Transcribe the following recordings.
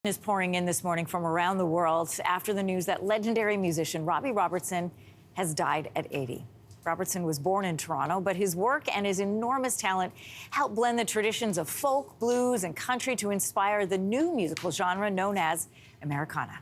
Is pouring in this morning from around the world after the news that legendary musician Robbie Robertson has died at 80. Robertson was born in Toronto, but his work and his enormous talent helped blend the traditions of folk, blues, and country to inspire the new musical genre known as Americana.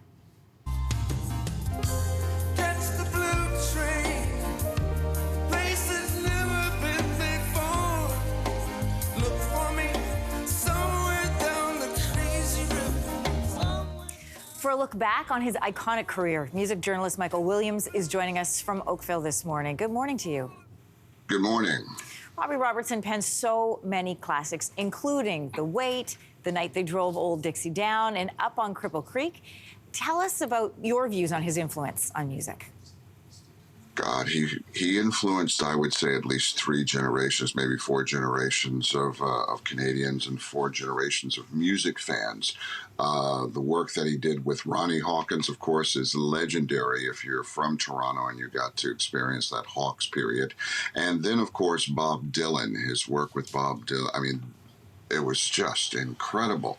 For a look back on his iconic career, music journalist Michael Williams is joining us from Oakville this morning. Good morning to you. Good morning. Robbie Robertson penned so many classics, including The Wait, The Night They Drove Old Dixie Down, and Up on Cripple Creek. Tell us about your views on his influence on music. God, he influenced, I would say, at least 3 generations, maybe 4 generations of Canadians and 4 generations of music fans. The work that he did with Ronnie Hawkins, of course, is legendary if you're from Toronto and you got to experience that Hawks period. And then, of course, Bob Dylan, his work with Bob Dylan. I mean, it was just incredible.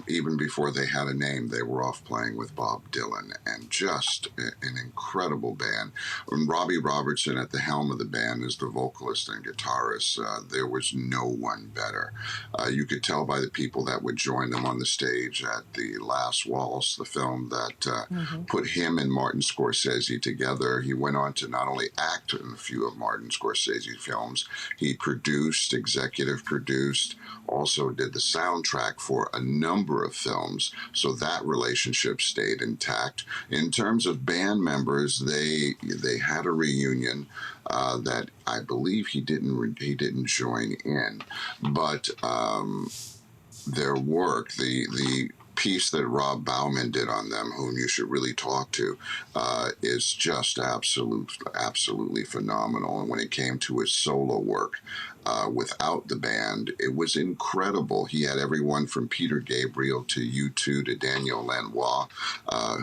Even before they had a name, they were off playing with Bob Dylan, and just an incredible band. When Robbie Robertson at the helm of the band as the vocalist and guitarist, there was no one better. You could tell by the people that would join them on the stage at The Last Waltz, the film that put him and Martin Scorsese together. He went on to not only act in a few of Martin Scorsese films, he produced, executive produced, also did the soundtrack for a number of films, so that relationship stayed intact. In terms of band members, they had a reunion that I believe he didn't join in, but their work, the piece that Rob Bauman did on them, whom you should really talk to, is just absolutely phenomenal. And when it came to his solo work, without the band, it was incredible. He had everyone from Peter Gabriel to U2 to Daniel Lanois,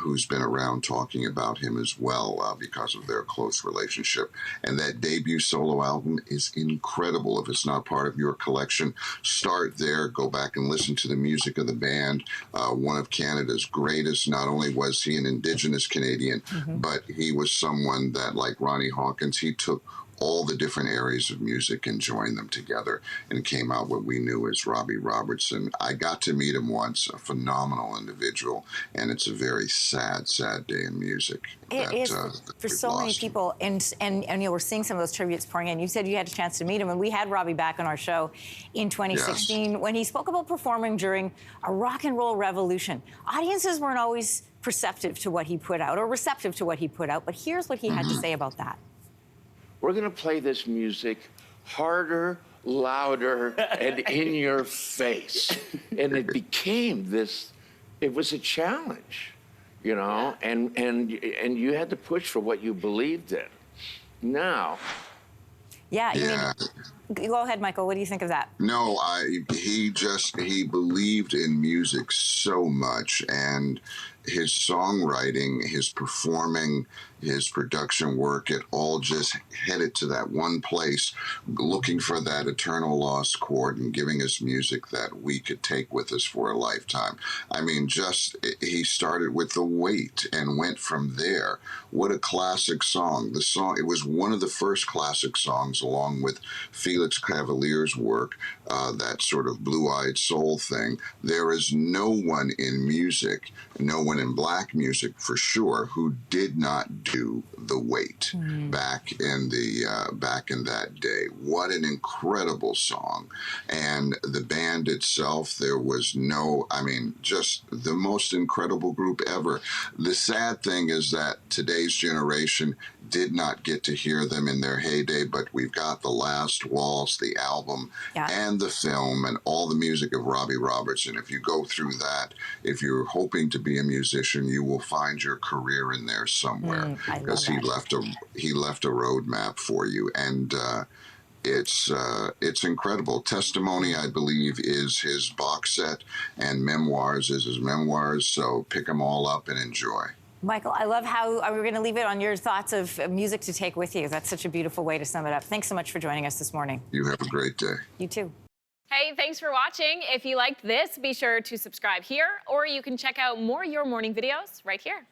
who's been around talking about him as well because of their close relationship. And that debut solo album is incredible. If it's not part of your collection, start there, go back and listen to the music of the band. One of Canada's greatest. Not only was he an Indigenous Canadian, but he was someone that, like Ronnie Hawkins, he took all the different areas of music and joined them together and came out what we knew as Robbie Robertson. I got to meet him once, a phenomenal individual, and it's a very sad day in music. It is for so many people, and you know, we're seeing some of those tributes pouring in. You said you had a chance to meet him, and we had Robbie back on our show in 2016 when he spoke about performing during a rock and roll revolution. Audiences weren't always perceptive to what he put out or receptive to what he put out, but here's what he had to say about that. We're going to play this music harder, louder, and in your face. And it became this, it was a challenge, you know, and you had to push for what you believed in. Now. Yeah. Go ahead, Michael. What do you think of that? No, he believed in music so much, and his songwriting, his performing, his production work, it all just headed to that one place, looking for that eternal lost chord and giving us music that we could take with us for a lifetime. I mean, he started with The Wait and went from there. What a classic song. The song, it was one of the first classic songs, along with Felix Cavalier's work, that sort of blue-eyed soul thing. There is no one in music, no one in black music for sure, who did not do The Wait back in that day. What an incredible song. And the band itself, there was just the most incredible group ever. The sad thing is that today's generation did not get to hear them in their heyday, but we've got The Last Waltz, the album, and the film, and all the music of Robbie Robertson. If you go through that, if you're hoping to be a musician, you will find your career in there somewhere, because he left a roadmap for you. And it's incredible. Testimony, I believe, is his box set, and Memoirs is his memoirs, so pick them all up and enjoy. Michael, I love how we're going to leave it on your thoughts of music to take with you. That's such a beautiful way to sum it up. Thanks so much for joining us this morning. You have a great day. You too. Hey, thanks for watching. If you liked this, be sure to subscribe here, or you can check out more Your Morning videos right here.